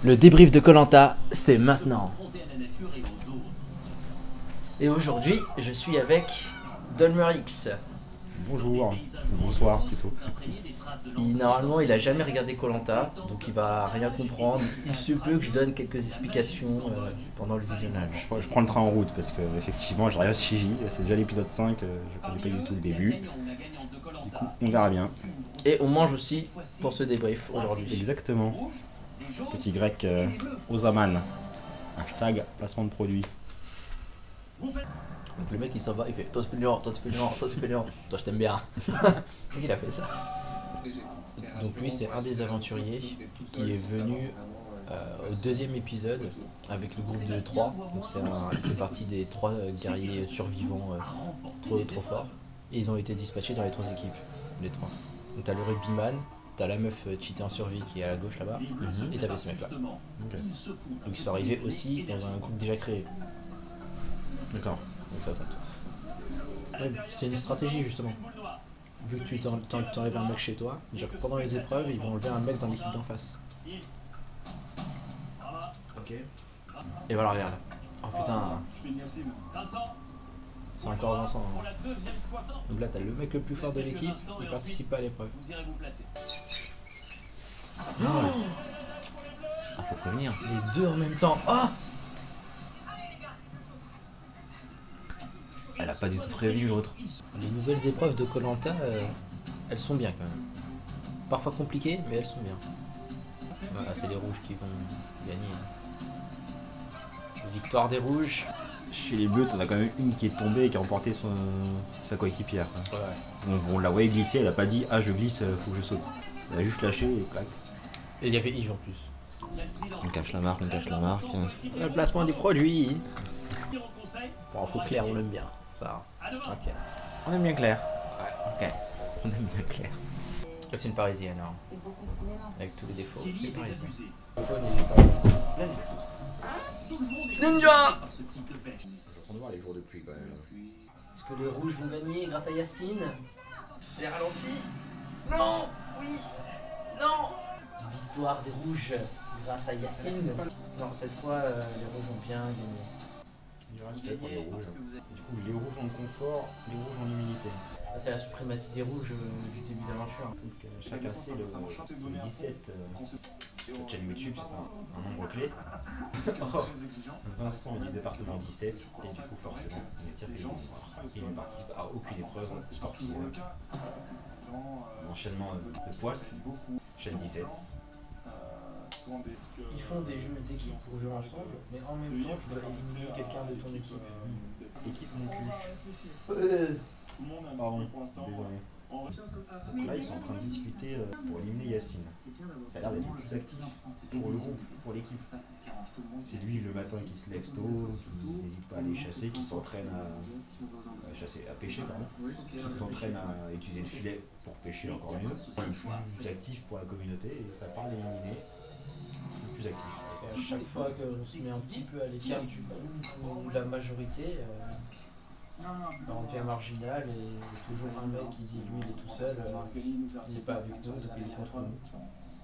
Le débrief de koh c'est maintenant. Et aujourd'hui, je suis avec Dolmerix. Bonjour, bonsoir plutôt. Normalement, il a jamais regardé koh, donc il va rien comprendre. Il se peut que je donne quelques explications pendant le visionnage. Je prends le train en route parce que effectivement j'ai rien suivi. C'est déjà l'épisode 5, je connais pas du tout le début. Du coup, on verra bien. Et on mange aussi pour ce débrief aujourd'hui. Exactement. Petit grec Ozaman. Hashtag placement de produit. Donc le mec il s'en va, il fait toi tu fais lion, toi tu fais lion, toi tu fais lion, toi je t'aime bien. Et il a fait ça. Donc lui c'est un des aventuriers qui est venu au deuxième épisode avec le groupe de 3. Donc il fait partie des 3 guerriers survivants trop forts. Et ils ont été dispatchés dans les 3 équipes, les 3. Donc t'as le rugbyman, t'as la meuf cheatée en survie qui est à gauche là-bas, et t'avais ce mec là. Okay. Donc ils sont arrivés aussi dans un groupe déjà créé. D'accord. Donc ça compte. Ouais, c'est une stratégie justement. Vu que tu t'enlèves un mec chez toi, déjà que pendant les épreuves, ils vont enlever un mec dans l'équipe d'en face. Ok. Et voilà, regarde. Oh putain. C'est encore Vincent. Hein. Donc là, t'as le mec le plus fort de l'équipe, il participe pas à l'épreuve. Oh ah, faut prévenir. Les deux en même temps. Oh, elle a pas du tout prévenu l'autre. Les nouvelles épreuves de koh, elles sont bien quand même. Parfois compliquées, mais elles sont bien. Voilà, c'est les rouges qui vont gagner. Victoire des rouges. Chez les bleus, t'en as quand même une qui est tombée et qui a emporté sa coéquipière. Ouais. On la voyait glisser, elle a pas dit ah je glisse, faut que je saute. Elle a juste lâché et clac. Et il y avait Yves en plus. On cache la marque, on cache la marque. Le placement des produits. Bon, faut Claire, on l'aime bien. Ça. Ok. On aime bien Claire. Ouais. Ok. On aime bien Claire. C'est une parisienne, hein. C'est beaucoup de cinéma. Avec tous les défauts. Les parisiens. Ninja! J'attends de voir les jours de pluie quand même. Est-ce que les rouges vont gagner grâce à Yacine? Les ralentis? Non! Oui! Non! Victoire des rouges grâce à Yacine. Non, cette fois, les rouges ont bien gagné. Du respect pour les rouges. Du coup, les rouges ont le confort, les rouges ont l'humilité. C'est la suprématie des rouges du début d'aventure. Donc, chacun sait le 17. Cette chaîne YouTube, c'est un nombre clé. Or, Vincent est du département 17 et du coup, forcément, il tire les gens. Il ne participe à aucune épreuve sportive. L'enchaînement de poisse, chaîne 17. Ils font des jeux d'équipe pour jouer ensemble, mais en même temps, tu dois éliminer quelqu'un de ton équipe. Équipe mon cul. Pardon, désolé. Donc là, ils sont en train de discuter pour éliminer Yacine. Ça a l'air d'être le plus actif pour le groupe, pour l'équipe. C'est lui le matin qui se lève tôt, qui n'hésite pas à aller chasser, qui s'entraîne à pêcher, pardon. Qui s'entraîne à utiliser le filet pour pêcher encore mieux. C'est le plus actif pour la communauté et ça parle d'éliminer le plus actif. À chaque fois qu'on se met un petit peu à l'écart du groupe ou de la majorité, on devient marginal et il y a toujours un mec qui dit lui il est tout seul, il n'est pas avec nous, donc il est contre nous.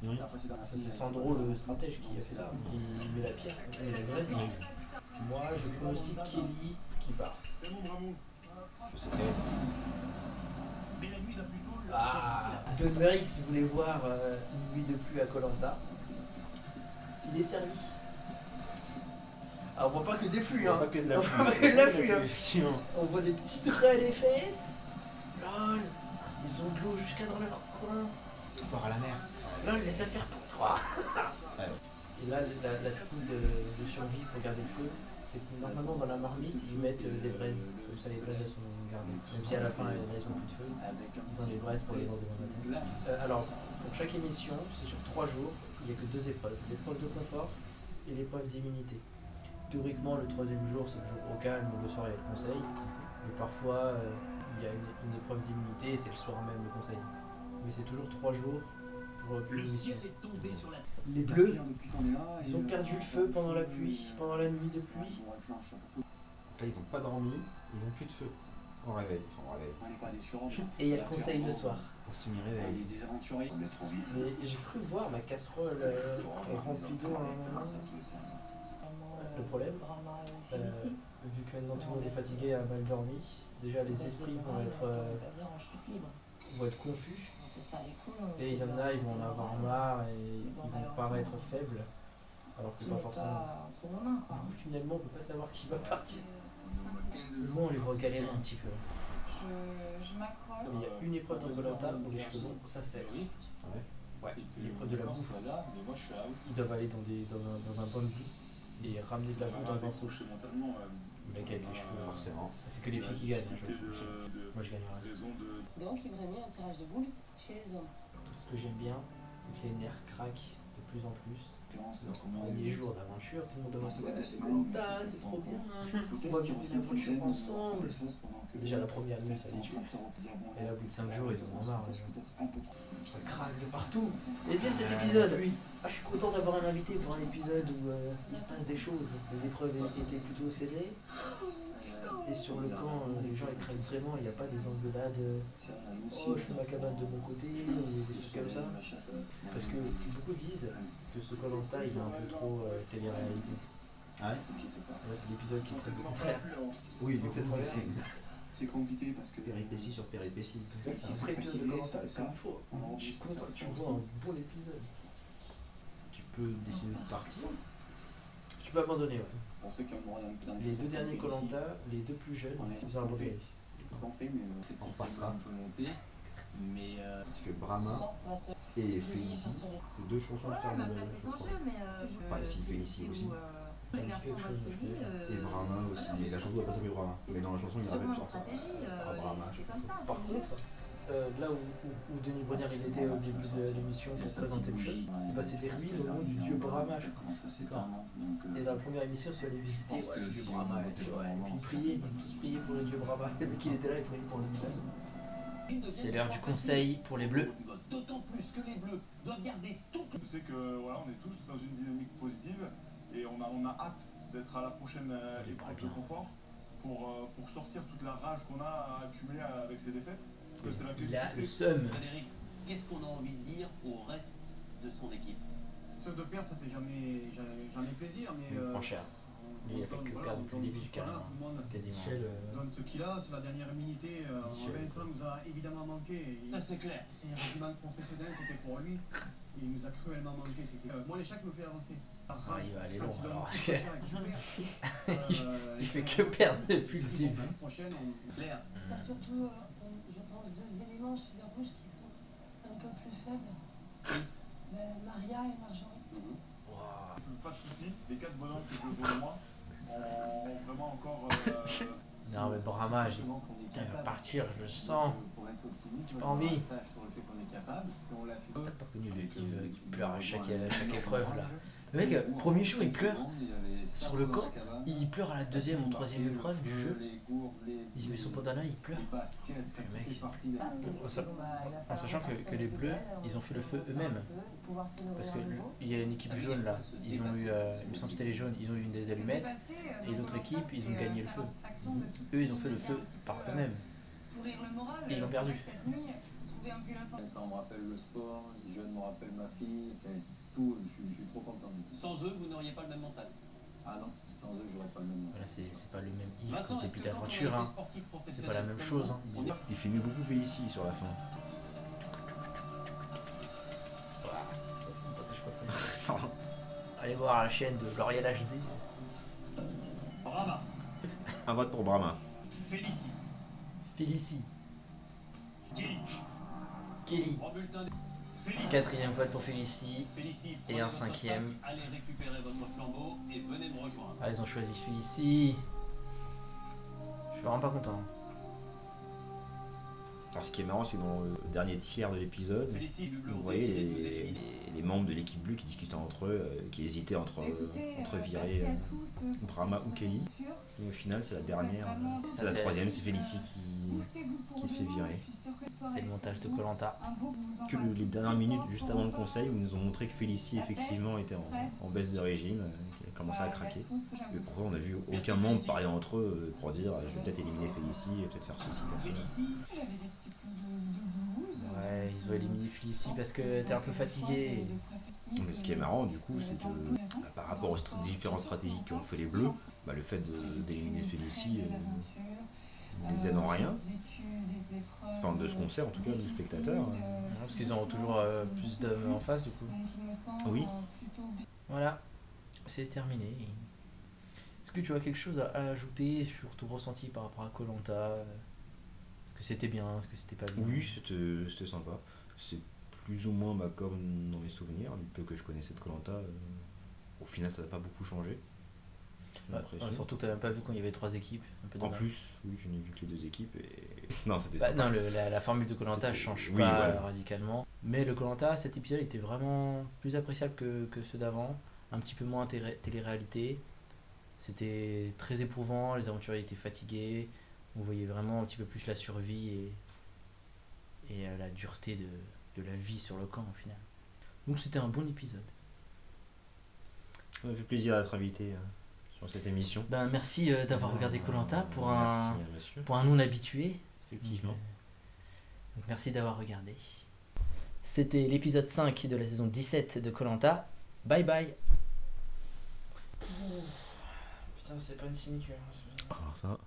Oui. Ça c'est Sandro le stratège qui a fait ça, qui met la pierre, qui met la graine. Moi je pronostique Kelly qui part. C'était Dolmerix voulait voir une nuit de pluie à koh. Il est servi. Alors on voit pas que des pluies, hein. pas que de la On pluie. voit pas que de la pluie, hein. Effectivement. On voit des petits traits à les fesses. Lol, ils ont de l'eau jusqu'à dans leur coin. Tout part à la mer. Lol, les affaires pour toi. Et là, la technique de survie pour garder le feu, c'est que normalement dans la marmite, ils mettent des braises. Comme ça, les braises elles sont gardées. Même si à la fin, elles ont plus de feu, ils ont des braises pour les lendemain matin. Alors, pour chaque émission, c'est sur 3 jours, il n'y a que 2 épreuves. L'épreuve de confort et l'épreuve d'immunité. Théoriquement, le 3e jour, c'est le jour au calme, le soir, il y a le conseil. Mais parfois, il y a une épreuve d'immunité et c'est le soir même le conseil. Mais c'est toujours 3 jours pour une émission. Les bleus, ils ont perdu le feu pendant la pluie, pendant la nuit de pluie. Là, ils n'ont pas dormi, ils n'ont plus de feu. Au réveil, enfin au réveil. Et il y a le conseil le soir. Au semi-réveil. Mais j'ai cru voir ma casserole remplie d'eau à un moment. Le problème, vu que maintenant tout le monde est fatigué et a mal dormi, déjà les esprits vont être confus. Et il y en a, ils vont en avoir marre et ils vont paraître faibles, alors que pas forcément. Du coup, finalement, on peut pas savoir qui va partir. Moi, on les voit galérer un petit peu. Il y a une épreuve dans Koh-Lanta où les cheveux longs, ça sert. Ouais, l'épreuve de la bouffe. Ils doivent aller dans un bambou et ramener de la bouffe dans un seau. Le mec avec les cheveux, forcément. C'est que les filles qui gagnent. Moi, je gagne rien. Donc, il vaudrait mieux un tirage de boules chez les hommes. Ce que j'aime bien, c'est que les nerfs craquent de plus en plus. Le premier jour d'aventure, tout le monde demande c'est Koh-Lanta, c'est trop bien. On va vivre une aventure ensemble. Déjà la première nuit, ça les tue. Et là, au bout de 5 jours, ils en ont marre. Ça craque de partout. Et bien cet épisode, je suis content d'avoir un invité pour un épisode où il se passe des choses. Les épreuves étaient plutôt serrées. Et sur le camp, les gens ils craignent vraiment, il n'y a pas des engueulades. Oh, je fais ma cabane de mon côté, ou des trucs comme ça. Parce que beaucoup disent que ce Koh-Lanta il est un peu trop télé-réalité. Ah ouais. Là, c'est l'épisode qui traite le contraire. Oui, donc c'est C'est compliqué parce que. Péripétie sur péripétie. Parce que là, c'est un vrai épisode de Koh-Lanta, comme il faut. Je suis content que tu vois un bon épisode. Tu peux décider de partir. Tu peux abandonner, ouais. Pour ceux qui ont rien. Les deux derniers Koh-Lanta, les deux plus jeunes, ils ont abandonné. On passera. Mais Parce que Brahma et Félicie, c'est deux chansons de Fernand Bellon, je crois. Enfin, si Félicie aussi. Et Brahma aussi. Mais la chanson doit pas s'appeler Brahma. Mais dans la chanson, il y a la Brahma. Par contre, là où Denis Brognard il était au début de l'émission pour présenter le jeu, bah, c'était ruines au nom du dieu Brahma. Et dans la première émission, si on allait visiter le dieu Brahma, et puis ils priaient, ils tous priaient pour le dieu Brahma. Le mec il était là, il priait pour le dieu. C'est l'heure du conseil pour les Bleus. D'autant plus que les Bleus doivent garder tout. Je sais que voilà, on est tous dans une dynamique positive et on a hâte d'être à la prochaine épreuve de confort pour sortir toute la rage qu'on a accumulée avec ces défaites. Il a le seum. Frédéric, qu'est-ce qu'on a envie de dire au reste de son équipe? Ceux de perdre, ça fait jamais plaisir, mais. Pas cher. Il a fait que perdre depuis le début du carrière, quasiment. Donc ce qu'il a, c'est la dernière minute. Vincent nous a évidemment manqué. Ça c'est clair. C'est un régiment professionnel, c'était pour lui. Il nous a cruellement manqué. Moi, l'échec me fait avancer. Il va aller loin alors. Il fait que perdre depuis le début. Claire. Surtout, je pense, deux éléments chez les Rouges qui sont un peu plus faibles. Maria et Marjorie. Pas de soucis, les 4 bonhommes que je vois moi ont vraiment encore. Non mais Brahma, il va partir, je le sens. J'ai pas envie. T'as pas connu le qui pleure à chaque épreuve là. Le mec, premier jour il pleure sur le camp, il pleure à la deuxième ou troisième épreuve du jeu. Il met son bandana, il pleure. Le mec, en sachant que les Bleus, ils ont fait le feu eux-mêmes. Parce qu'il y a une équipe jaune là, ils ont eu, il me semble que c'était les jaunes, ils ont eu une des allumettes. Et l'autre équipe, ils ont gagné le feu. Eux, ils ont fait le feu par eux-mêmes. Et ils l'ont perdu. Ça me rappelle le sport, les jeunes me rappellent ma fille, tout, je suis trop content. Sans eux, vous n'auriez pas le même mental. Ah non, sans eux, j'aurais pas le même mental. Voilà, c'est pas le même Yves Vincent, que est-ce début que quand on d'aventure, est hein. sportif C'est professionnel pas la même chose, hein. Il fait mieux beaucoup Félicie sur la fin. Voilà, ça c'est mon passage préféré. Allez voir la chaîne de L'Oréal HD. Brahma, Un vote pour Brahma. Félicie, Félicie, Kelly, Kelly. 3 bulletins. Félicie, Quatrième vote pour Félicie. Félicie, Et prenez un votre cinquième. sac, allez récupérer votre flambeau et venez me rejoindre. Ah, ils ont choisi Félicie. Je suis vraiment pas content. Alors ce qui est marrant, c'est que dans le dernier tiers de l'épisode, Félicie, le bleu, vous voyez décidez de vous éliminer. les membres de l'équipe bleue qui discutaient entre eux, qui hésitaient entre virer Brahma ou Kelly. Et au final, c'est la dernière, c'est la troisième, c'est Félicie qui se fait virer. C'est le montage de Koh-Lanta. Que les dernières minutes juste avant le conseil où ils nous ont montré que Félicie effectivement était en baisse de régime, qu'elle commencé à craquer. Et pourquoi on n'a vu aucun membre parler entre eux pour dire je vais peut-être éliminer Félicie, peut-être faire ceci, faire cela. J'avais des petits coups de blues. Ouais, ils ont éliminé Félicie parce que t'es un peu fatigué. Mais ce qui est marrant du coup, c'est que par rapport aux différentes stratégies qu'ont fait les Bleus, le fait d'éliminer Félicie ne les aide en rien. Enfin, de ce qu'on sait en tout cas, nous spectateurs. Parce qu'ils ont toujours plus d'hommes en face du coup. Oui. Voilà, c'est terminé. Est-ce que tu as quelque chose à ajouter sur ton ressenti par rapport à Koh-Lanta? Est-ce que c'était bien? Est-ce que c'était pas bien? Oui, c'était sympa. C'est plus ou moins comme dans mes souvenirs, du peu que je connaissais de Koh-Lanta. Au final, ça n'a pas beaucoup changé. Surtout que tu n'as même pas vu quand il y avait 3 équipes. Un peu en plus, oui, je n'ai vu que les 2 équipes. Et... non, c'était sympa. Non, la formule de Koh-Lanta change pas radicalement. Mais le Koh-Lanta, cet épisode était vraiment plus appréciable que ceux d'avant. Un petit peu moins télé-réalité. C'était très éprouvant, les aventuriers étaient fatigués. On voyait vraiment un petit peu plus la survie et la dureté de la vie sur le camp au final. Donc c'était un bon épisode. Ça m'a fait plaisir d'être invité sur cette émission. Merci d'avoir regardé Koh-Lanta pour un non-habitué. Effectivement. Donc merci d'avoir regardé. C'était l'épisode 5 de la saison 17 de Koh-Lanta. Bye bye. Putain, c'est pas une cynique. Alors ça...